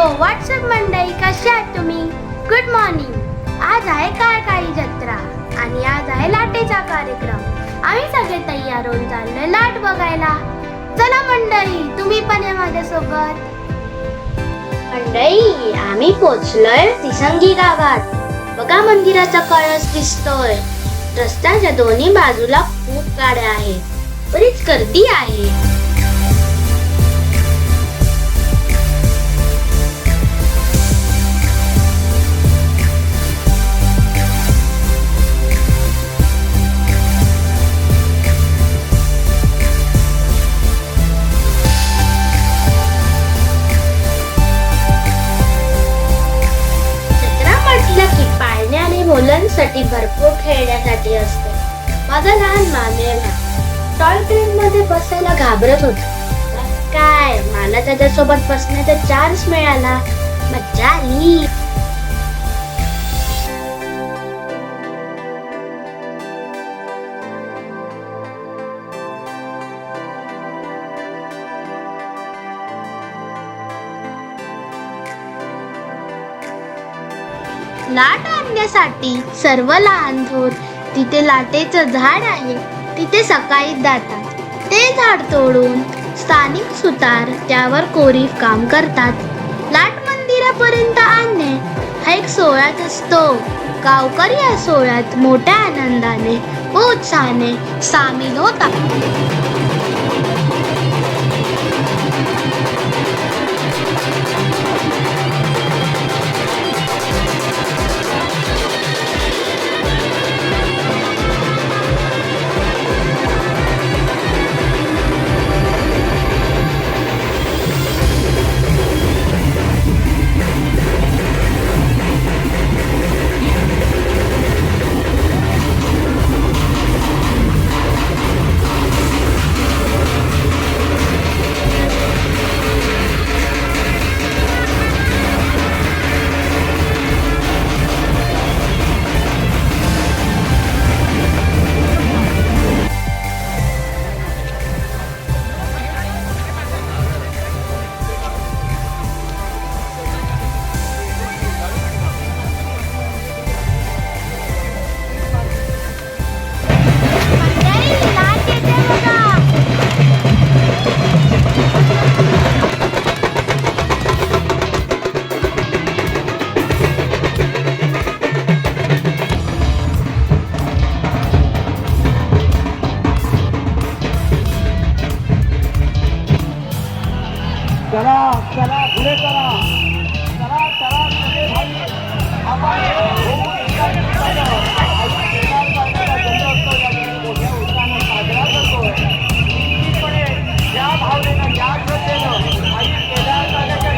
WhatsApp मंडळी, कशा आहात तुम्ही? Good morning. आज आहे काळकाळी जत्रा आणि आज आहे लाटेचा कार्यक्रम. आम्ही सगळे तयार होऊन चाललोय लाट बघायला. चला मंडळी, तुम्ही पण या माझ्यासोबत. मंडळी, आम्ही पोचलोय तिसंगी गावात. बघा, मंदिराचा कळस दिसतोय. रस्त्याच्या दोन्ही बाजूला खूप गाड्या आहेत, बरीच गर्दी आहे. मुलांसाठी भरपूर खेळण्यासाठी असते. माझा लहान मामेला टॉय ट्रेन मध्ये बसायला घाबरत होता. काय, मला त्याच्यासोबत बसण्याचा चान्स मिळाला. मज्जा आली. लाट आणण्यासाठी सर्व लहान थोर तिथे लाटेचं झाड आहे तिथे सकाळी जातात. ते झाड तोडून स्थानिक सुतार त्यावर कोरीव काम करतात. लाट मंदिरापर्यंत आणणे हा एक सोहळाच असतो. गावकरी या सोहळ्यात मोठ्या आनंदाने व उत्साहाने सामील होतात. चला चला पुढे करा. चला चला पुढे भाई. आपण मोठ्या उत्साहानं साजरा करतोय. निश्चितपणे या भावनेनं, या श्रद्धेनं आणि केदार दादाच्या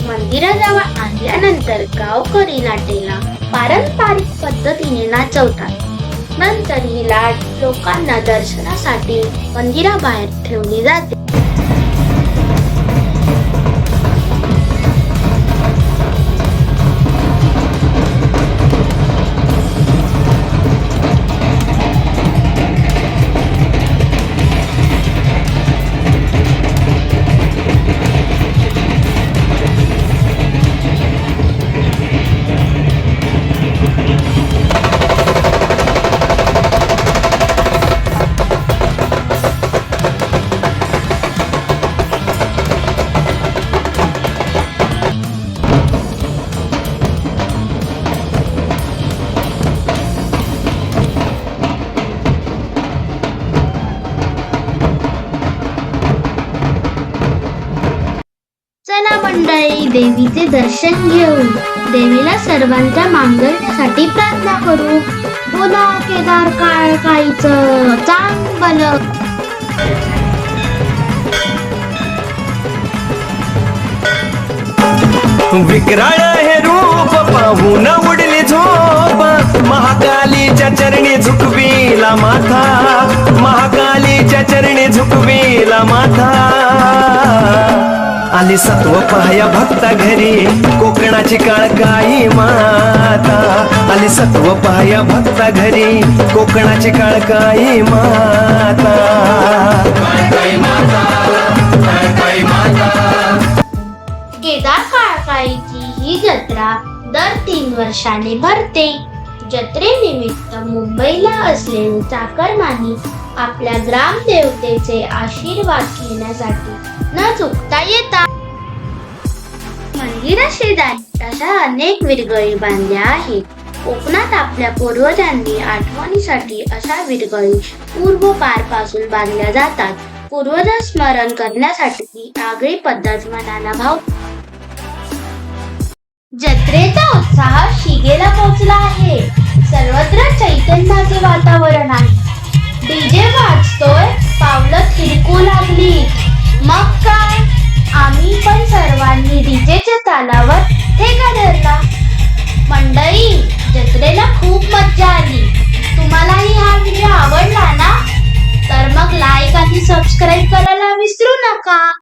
मंदिराजवळ आणल्यानंतर गावकरी लाटेला पारंपरिक पद्धतीने नाचवतात. नंतर ही लाट लोकांना दर्शनासाठी मंदिराबाहेर ठेवली जाते. चला मंडळी, देवीचे दर्शन घेऊन देवीला सर्वांच्या मांगल्यासाठी प्रार्थना करू. बोला केदार काळकाळीचं चांगलं. विकराळ हे रूप पाहून उडली झोप, महाकालीच्या चरणी झुकविला माथा. मागणी झुकवीला माथा आली सत्व पाया भक्ता घरी कोकणाची काळकाई माता आली सत्व पाया भक्ता घरी कोकणाची काळकाई माता केदार काळकाईची ही जत्रा दर 3 वर्षाने भरते. जत्रेनिमित्त मुंबईला असलेले चाकरमानी आपल्या ग्रामदेवतेचे आशीर्वाद घेण्यासाठी न चुकता येतात. मंदिरा शेजारी अशा अनेक विरगळी बांधल्या आहेत. कोकणात आपल्या पूर्वजांनी आठवणीसाठी अशा विरगळी पूर्वपार पासून बांधल्या जातात. पूर्वज स्मरण करण्यासाठी ही आगळी पद्धत मनाला भाव. जत्रेचा उत्साह शिगेला पोहोचला आहे. सर्वत्र चैतन्याचे वातावरण आहे. डीजे वाजतोय, पावलं थिरकू लागली. मग काय, आम्ही पण सर्वांनी डीजेच्या तालावर ठेका धरला. मंडळी, जत्रेला खूप मज्जा आली. तुम्हालाही हा व्हिडिओ आवडला ना? तर मग लाईक आणि सबस्क्राईब करायला विसरू नका.